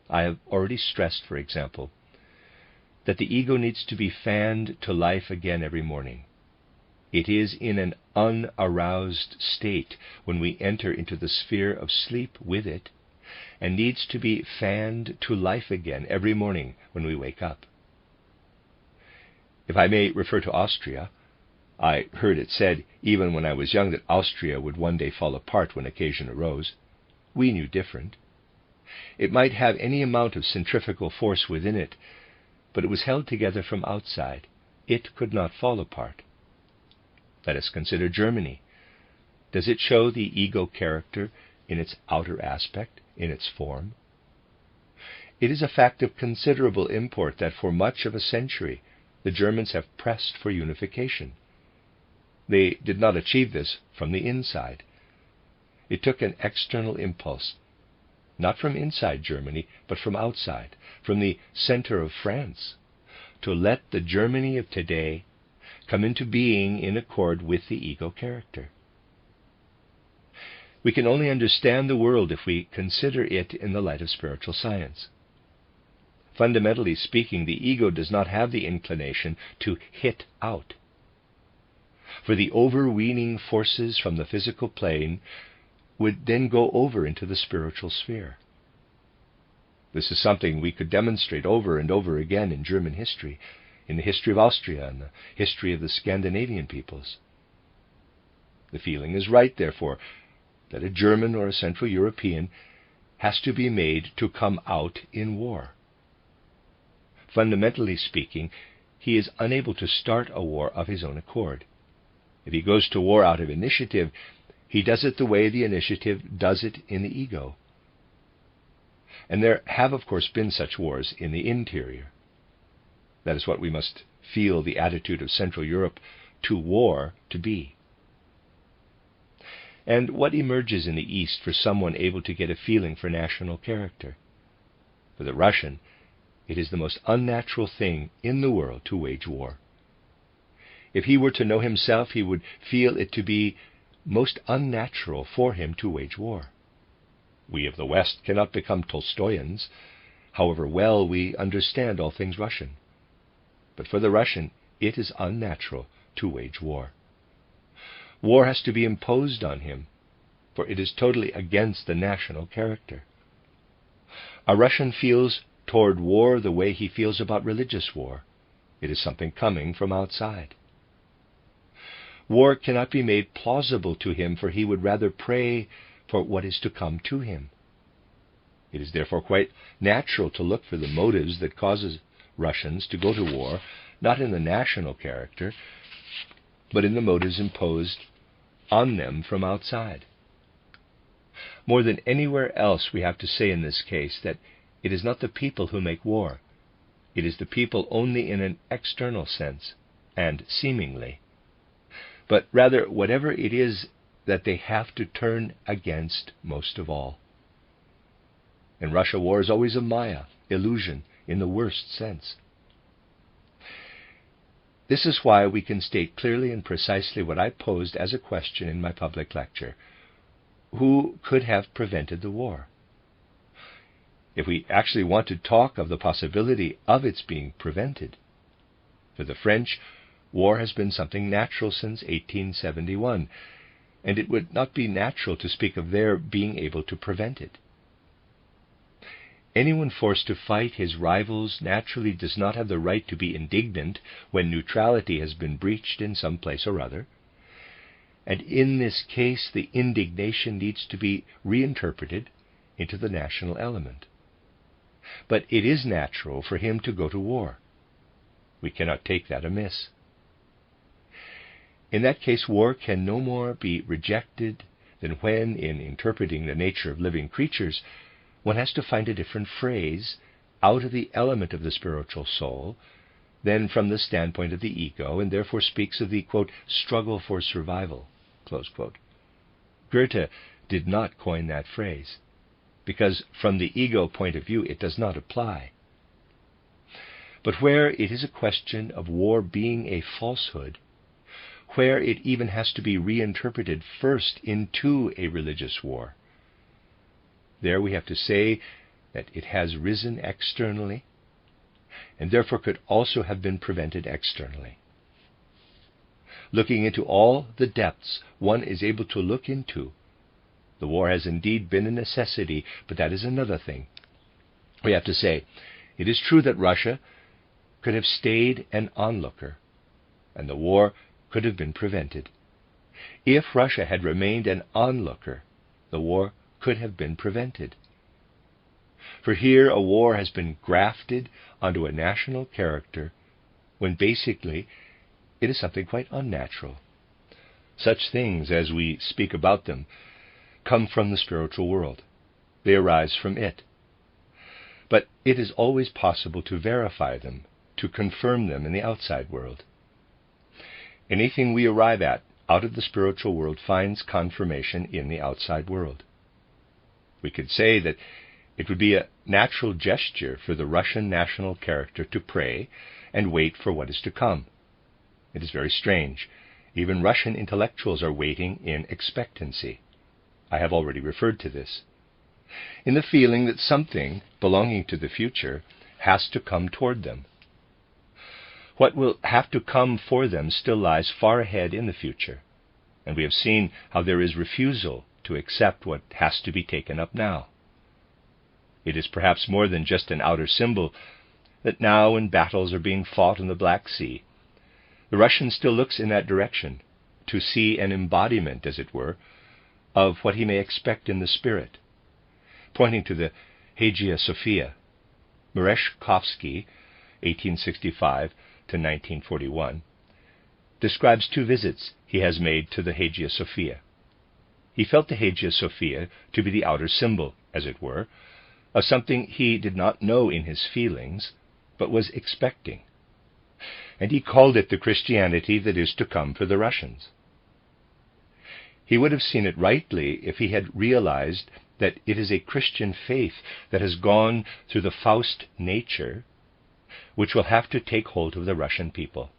I have already stressed, for example, that the ego needs to be fanned to life again every morning. It is in an unaroused state when we enter into the sphere of sleep with it, and needs to be fanned to life again every morning when we wake up. If I may refer to Austria, I heard it said even when I was young that Austria would one day fall apart when occasion arose. We knew different. It might have any amount of centrifugal force within it, but it was held together from outside. It could not fall apart. Let us consider Germany. Does it show the ego character in its outer aspect, in its form? It is a fact of considerable import that for much of a century the Germans have pressed for unification. They did not achieve this from the inside. It took an external impulse, not from inside Germany, but from outside, from the center of France, to let the Germany of today come into being in accord with the ego character. We can only understand the world if we consider it in the light of spiritual science. Fundamentally speaking, the ego does not have the inclination to hit out. For the overweening forces from the physical plane would then go over into the spiritual sphere. This is something we could demonstrate over and over again in German history, in the history of Austria, and the history of the Scandinavian peoples. The feeling is right, therefore, that a German or a Central European has to be made to come out in war. Fundamentally speaking, he is unable to start a war of his own accord. If he goes to war out of initiative, he does it the way the initiative does it in the ego. And there have, of course, been such wars in the interior. That is what we must feel the attitude of Central Europe to war to be. And what emerges in the East for someone able to get a feeling for national character? For the Russian, it is the most unnatural thing in the world to wage war. If he were to know himself, he would feel it to be most unnatural for him to wage war. We of the West cannot become Tolstoyans, however well we understand all things Russian. But for the Russian, it is unnatural to wage war. War has to be imposed on him, for it is totally against the national character. A Russian feels toward war the way he feels about religious war. It is something coming from outside. War cannot be made plausible to him, for he would rather pray for what is to come to him. It is therefore quite natural to look for the motives that causes Russians to go to war, not in the national character, but in the motives imposed on them from outside. More than anywhere else, we have to say in this case that it is not the people who make war. It is the people only in an external sense, and seemingly. But rather whatever it is that they have to turn against most of all. In Russia, war is always a maya, illusion, in the worst sense. This is why we can state clearly and precisely what I posed as a question in my public lecture. Who could have prevented the war? If we actually want to talk of the possibility of its being prevented, for the French, war has been something natural since 1871, and it would not be natural to speak of their being able to prevent it. Anyone forced to fight his rivals naturally does not have the right to be indignant when neutrality has been breached in some place or other, and in this case the indignation needs to be reinterpreted into the national element. But it is natural for him to go to war. We cannot take that amiss. In that case, war can no more be rejected than when, in interpreting the nature of living creatures, one has to find a different phrase out of the element of the spiritual soul than from the standpoint of the ego, and therefore speaks of the, quote, struggle for survival, close quote. Goethe did not coin that phrase, because from the ego point of view it does not apply. But where it is a question of war being a falsehood, where it even has to be reinterpreted first into a religious war, there we have to say that it has risen externally, and therefore could also have been prevented externally. Looking into all the depths one is able to look into, the war has indeed been a necessity, but that is another thing. We have to say, it is true that Russia could have stayed an onlooker, and the war could have been prevented. If Russia had remained an onlooker, the war could have been prevented. For here a war has been grafted onto a national character when basically it is something quite unnatural. Such things, as we speak about them, come from the spiritual world. They arise from it. But it is always possible to verify them, to confirm them in the outside world. Anything we arrive at out of the spiritual world finds confirmation in the outside world. We could say that it would be a natural gesture for the Russian national character to pray and wait for what is to come. It is very strange. Even Russian intellectuals are waiting in expectancy. I have already referred to this, in the feeling that something belonging to the future has to come toward them. What will have to come for them still lies far ahead in the future, and we have seen how there is refusal to accept what has to be taken up now. it is perhaps more than just an outer symbol, that now when battles are being fought in the Black Sea, the Russian still looks in that direction to see an embodiment, as it were, of what he may expect in the spirit, pointing to the Hagia Sophia. Merezhkovsky, 1865 to 1941, describes 2 visits he has made to the Hagia Sophia. He felt the Hagia Sophia to be the outer symbol, as it were, of something he did not know in his feelings, but was expecting. And he called it the Christianity that is to come for the Russians. He would have seen it rightly if he had realized that it is a Christian faith that has gone through the Faust nature, which will have to take hold of the Russian people.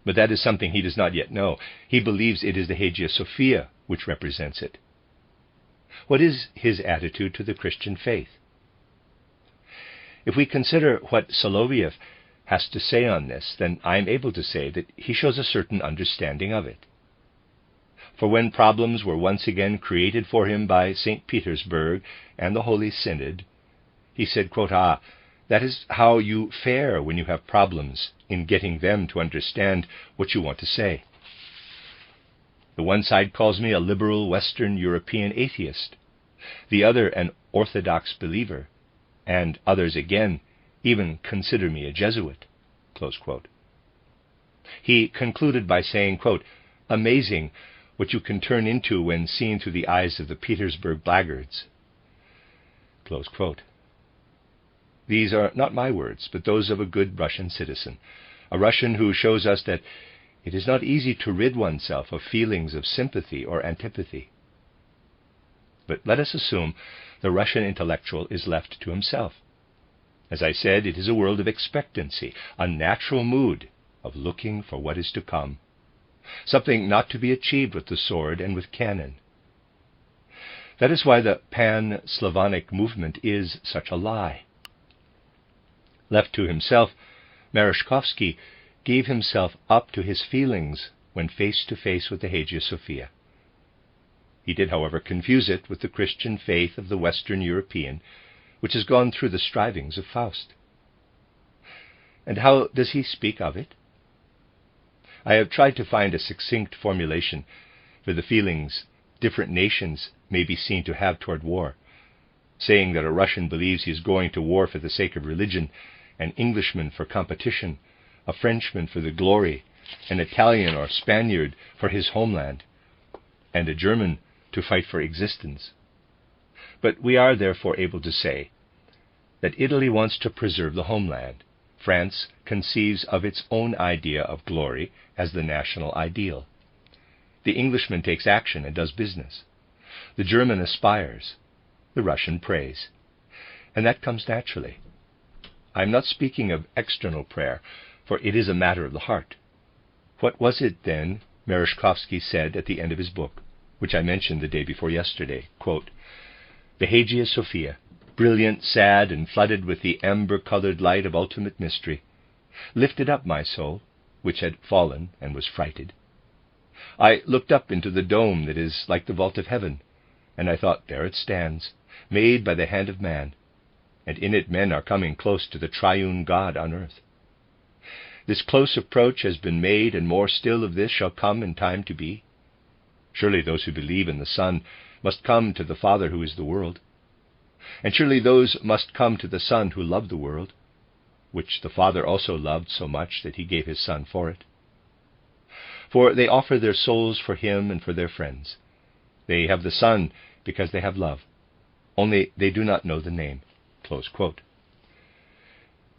But that is something he does not yet know. He believes it is the Hagia Sophia which represents it. What is his attitude to the Christian faith? If we consider what Soloviev has to say on this, then I am able to say that he shows a certain understanding of it. For when problems were once again created for him by St. Petersburg and the Holy Synod, he said, quote, that is how you fare when you have problems in getting them to understand what you want to say. The one side calls me a liberal Western European atheist, the other an Orthodox believer, and others again even consider me a Jesuit. Close quote. He concluded by saying, quote, amazing what you can turn into when seen through the eyes of the Petersburg blackguards. Close quote. These are not my words, but those of a good Russian citizen, a Russian who shows us that it is not easy to rid oneself of feelings of sympathy or antipathy. But let us assume the Russian intellectual is left to himself. As I said, it is a world of expectancy, a natural mood of looking for what is to come, something not to be achieved with the sword and with cannon. That is why the pan-Slavonic movement is such a lie. Left to himself, Merezhkovsky gave himself up to his feelings when face to face with the Hagia Sophia. He did, however, confuse it with the Christian faith of the Western European, which has gone through the strivings of Faust. And how does he speak of it? I have tried to find a succinct formulation for the feelings different nations may be seen to have toward war, saying that a Russian believes he is going to war for the sake of religion, an Englishman for competition, a Frenchman for the glory, an Italian or Spaniard for his homeland, and a German to fight for existence. But we are therefore able to say that Italy wants to preserve the homeland. France conceives of its own idea of glory as the national ideal. The Englishman takes action and does business. The German aspires. The Russian prays. And that comes naturally. I am not speaking of external prayer, for it is a matter of the heart. What was it, then, Merezhkovsky said at the end of his book, which I mentioned the day before yesterday? Quote, the Hagia Sophia, brilliant, sad, and flooded with the amber-colored light of ultimate mystery, lifted up my soul, which had fallen and was frighted. I looked up into the dome that is like the vault of heaven, and I thought, there it stands, made by the hand of man, and in it men are coming close to the triune God on earth. This close approach has been made, and more still of this shall come in time to be. Surely those who believe in the Son must come to the Father who is the world. And surely those must come to the Son who loved the world, which the Father also loved so much that he gave his Son for it. For they offer their souls for him and for their friends. They have the Son because they have love, only they do not know the name. Close quote.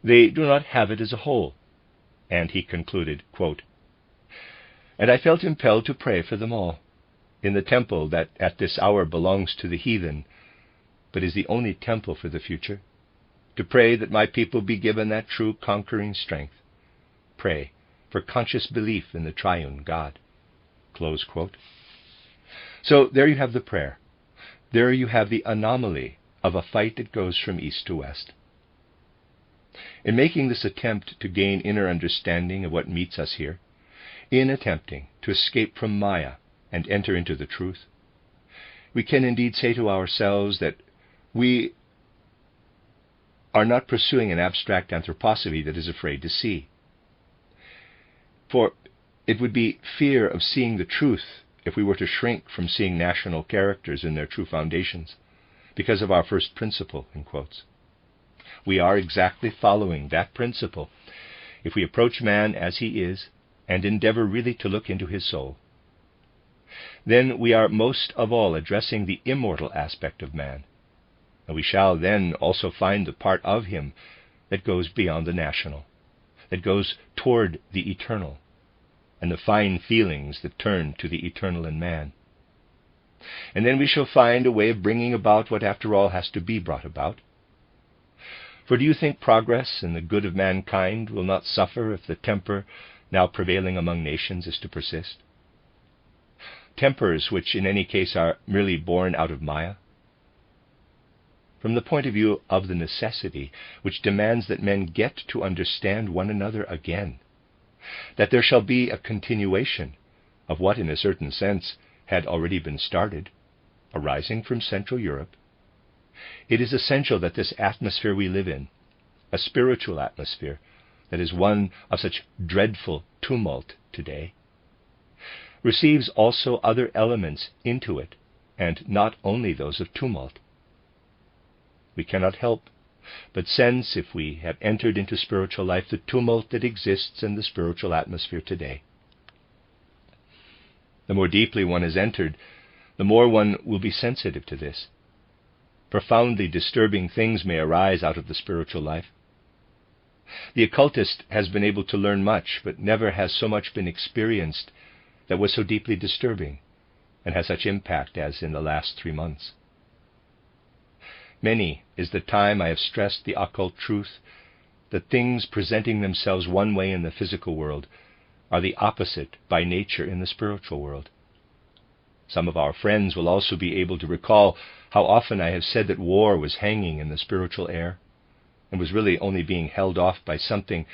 They do not have it as a whole. And he concluded, quote, and I felt impelled to pray for them all, in the temple that at this hour belongs to the heathen, but is the only temple for the future, to pray that my people be given that true conquering strength. Pray for conscious belief in the triune God. Close quote. So there you have the prayer. There you have the anomaly of a fight that goes from east to west. In making this attempt to gain inner understanding of what meets us here, in attempting to escape from Maya and enter into the truth, we can indeed say to ourselves that We are not pursuing an abstract anthroposophy that is afraid to see. For it would be fear of seeing the truth if we were to shrink from seeing national characters in their true foundations, because of our first principle, in quotes. We are exactly following that principle if we approach man as he is and endeavor really to look into his soul. Then we are most of all addressing the immortal aspect of man, and we shall then also find the part of him that goes beyond the national, that goes toward the eternal, and the fine feelings that turn to the eternal in man. And then we shall find a way of bringing about what after all has to be brought about. For do you think progress and the good of mankind will not suffer if the temper now prevailing among nations is to persist? Tempers which in any case are merely born out of Maya? From the point of view of the necessity which demands that men get to understand one another again, that there shall be a continuation of what in a certain sense had already been started, arising from Central Europe, it is essential that this atmosphere we live in, a spiritual atmosphere that is one of such dreadful tumult today, receives also other elements into it, and not only those of tumult. We cannot help but sense, if we have entered into spiritual life, the tumult that exists in the spiritual atmosphere today. The more deeply one has entered, the more one will be sensitive to this. Profoundly disturbing things may arise out of the spiritual life. The occultist has been able to learn much, but never has so much been experienced that was so deeply disturbing and has such impact as in the last 3 months. Many is the time I have stressed the occult truth that things presenting themselves one way in the physical world are the opposite by nature in the spiritual world. Some of our friends will also be able to recall how often I have said that war was hanging in the spiritual air and was really only being held off by something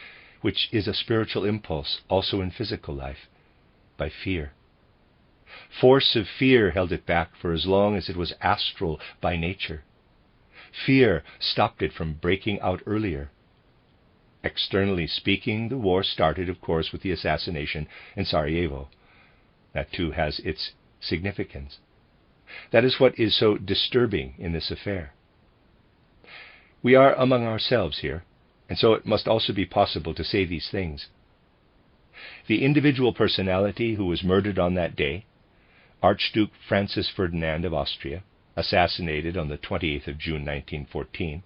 which is a spiritual impulse also in physical life, by fear. Force of fear held it back for as long as it was astral by nature. Fear stopped it from breaking out earlier. Externally speaking, the war started, of course, with the assassination in Sarajevo. That too has its significance. That is what is so disturbing in this affair. We are among ourselves here, and so it must also be possible to say these things. The individual personality who was murdered on that day, Archduke Francis Ferdinand of Austria, assassinated on the 28th of June 1914,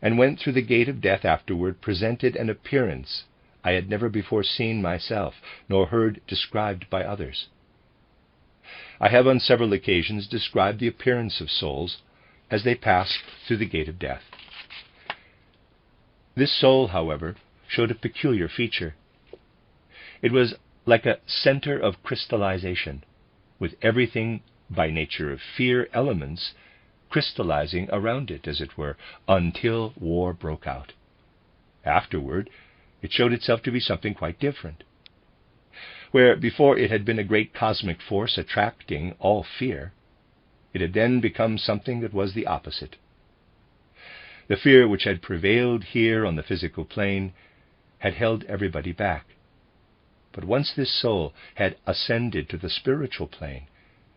and went through the gate of death afterward, presented an appearance I had never before seen myself, nor heard described by others. I have on several occasions described the appearance of souls as they passed through the gate of death. This soul, however, showed a peculiar feature. It was like a center of crystallization, with everything by nature of fear elements crystallizing around it, as it were, until war broke out. Afterward, it showed itself to be something quite different. Where before it had been a great cosmic force attracting all fear, it had then become something that was the opposite. The fear which had prevailed here on the physical plane had held everybody back. But once this soul had ascended to the spiritual plane,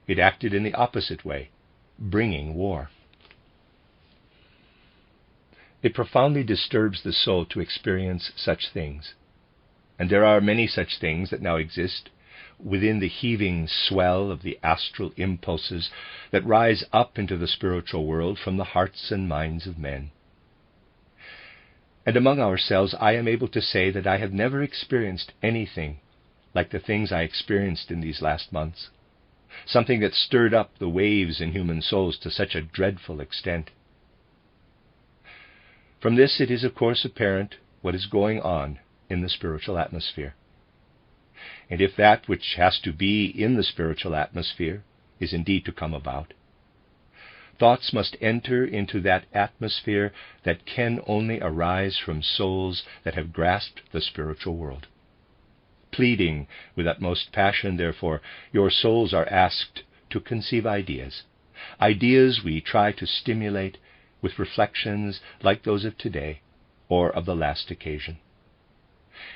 it acted in the opposite way, bringing war. It profoundly disturbs the soul to experience such things, and there are many such things that now exist within the heaving swell of the astral impulses that rise up into the spiritual world from the hearts and minds of men. And among ourselves I am able to say that I have never experienced anything like the things I experienced in these last months, something that stirred up the waves in human souls to such a dreadful extent. From this it is of course apparent what is going on in the spiritual atmosphere. And if that which has to be in the spiritual atmosphere is indeed to come about, thoughts must enter into that atmosphere that can only arise from souls that have grasped the spiritual world. Pleading with utmost passion, therefore, your souls are asked to conceive ideas, ideas we try to stimulate with reflections like those of today or of the last occasion.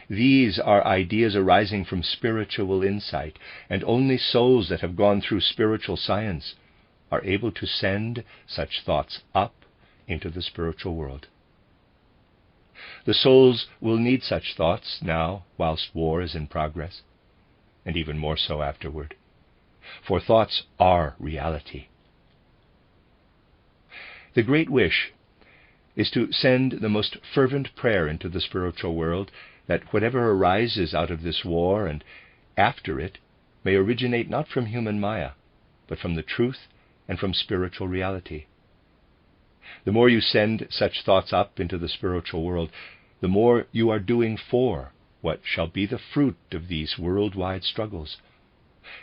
These are ideas arising from spiritual insight, and only souls that have gone through spiritual science are able to send such thoughts up into the spiritual world. The souls will need such thoughts now whilst war is in progress, and even more so afterward, for thoughts are reality. The great wish is to send the most fervent prayer into the spiritual world that whatever arises out of this war and after it may originate not from human maya, but from the truth and from spiritual reality. The more you send such thoughts up into the spiritual world, the more you are doing for what shall be the fruit of these worldwide struggles,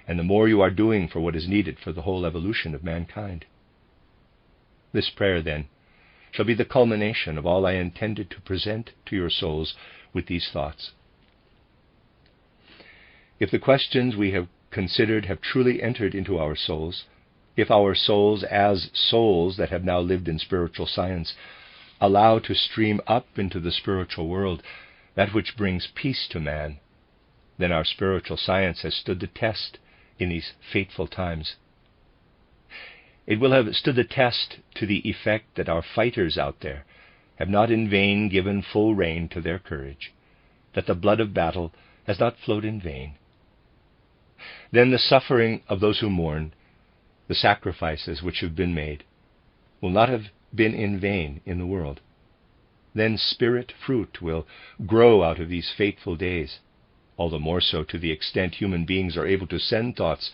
and the more you are doing for what is needed for the whole evolution of mankind. This prayer, then, shall be the culmination of all I intended to present to your souls with these thoughts. If the questions we have considered have truly entered into our souls, if our souls, as souls that have now lived in spiritual science, allow to stream up into the spiritual world that which brings peace to man, then our spiritual science has stood the test in these fateful times. It will have stood the test to the effect that our fighters out there have not in vain given full rein to their courage, that the blood of battle has not flowed in vain. Then the suffering of those who mourn, the sacrifices which have been made, will not have been in vain in the world. Then spirit fruit will grow out of these fateful days, all the more so to the extent human beings are able to send thoughts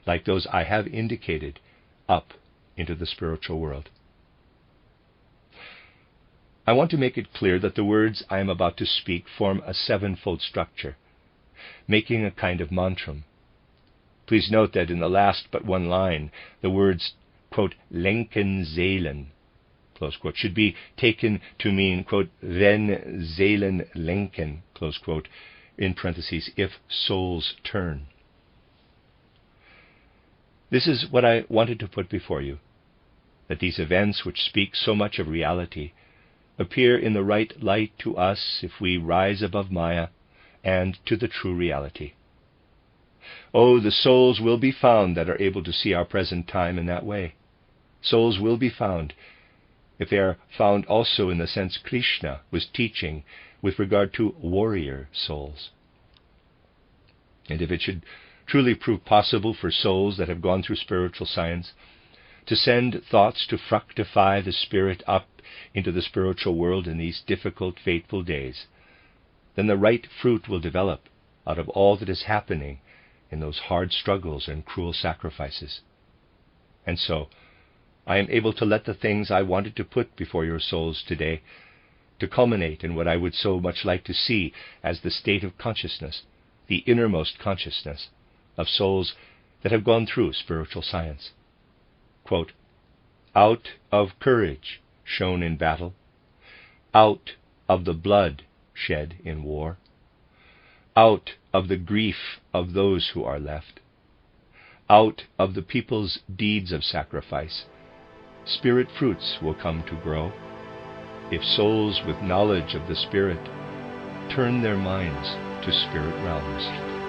like those I have indicated up into the spiritual world. I want to make it clear that the words I am about to speak form a sevenfold structure, making a kind of mantram. Please note that in the last but one line, the words, quote, lenken Seelen, close quote, should be taken to mean, quote, wenn Seelen lenken, close quote, in parentheses, if souls turn. This is what I wanted to put before you, that these events which speak so much of reality appear in the right light to us if we rise above Maya and to the true reality. Oh, the souls will be found that are able to see our present time in that way. Souls will be found, if they are found also in the sense Krishna was teaching with regard to warrior souls. And if it should truly prove possible for souls that have gone through spiritual science to send thoughts to fructify the spirit up into the spiritual world in these difficult, fateful days, then the right fruit will develop out of all that is happening in those hard struggles and cruel sacrifices. And so, I am able to let the things I wanted to put before your souls today to culminate in what I would so much like to see as the state of consciousness, the innermost consciousness of souls that have gone through spiritual science. Quote, out of courage shown in battle, out of the blood shed in war, out of the grief of those who are left, out of the people's deeds of sacrifice, spirit fruits will come to grow, if souls with knowledge of the Spirit turn their minds to spirit realms.